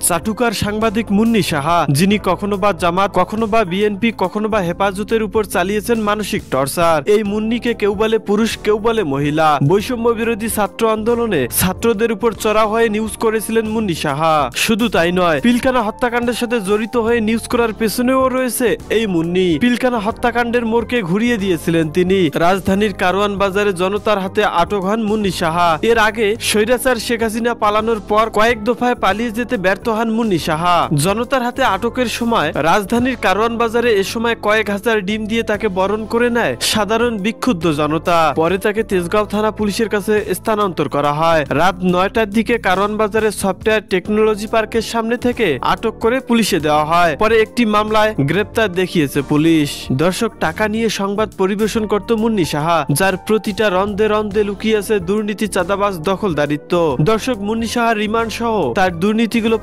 চাটুকার সাংবাদিক মুন্নি সাহা, যিনি কখনো বা জামাত, কখনো বা বিএনপি, কখনো বা হেফাজতের উপর চালিয়েছেন মানসিক টর্চার। এই মুন্নিকে কেউ বলে পুরুষ, কেউ বলে মহিলা। বৈষম্য বিরোধী ছাত্র আন্দোলনে ছাত্রদের উপর চড়া হয়ে নিউজ করেছিলেন মুন্নি সাহা। শুধু তাই নয়, পিলখানা হত্যাকাণ্ডের সাথে জড়িত হয়ে নিউজ করার পেছনেও রয়েছে এই মুন্নি। পিলখানা হত্যাকাণ্ডের মোড়কে ঘুরিয়ে দিয়েছিলেন তিনি। রাজধানীর কারওয়ান বাজারে জনতার হাতে আটক হন মুন্নি সাহা। এর আগে স্বৈরাচার শেখ হাসিনা পালানোর পর কয়েক দফায় পালিয়ে যেতে ব্যর্থ হন মুন্নি সাহা। জনতার হাতে আটকের সময় রাজধানীর কারওয়ান বাজারে এ সময় কয়েক হাজার ডিম দিয়ে তাকে বরণ করে নেয় সাধারণ বিক্ষুব্ধ জনতা। পরে তাকে তেজগাঁও থানা পুলিশের কাছে স্থানান্তর করা হয়। রাত 9টার দিকে কারওয়ান বাজারের সফটওয়্যার টেকনোলজি পার্কের সামনে থেকে আটক করে পুলিশে দেওয়া হয়। পরে একটি মামলায় গ্রেপ্তার দেখিয়েছে পুলিশ। দর্শক, টাকা নিয়ে সংবাদ পরিবেশন করত মুন্নি সাহা, যার প্রতিটা রন্দে রন্দে লুকিয়ে আছে দুর্নীতি, চাঁদাবাজ, দখলদারিত্ব। দর্শক, মুন্নি সাহার রিমান্ড সহ তার দুর্নীতিগুলো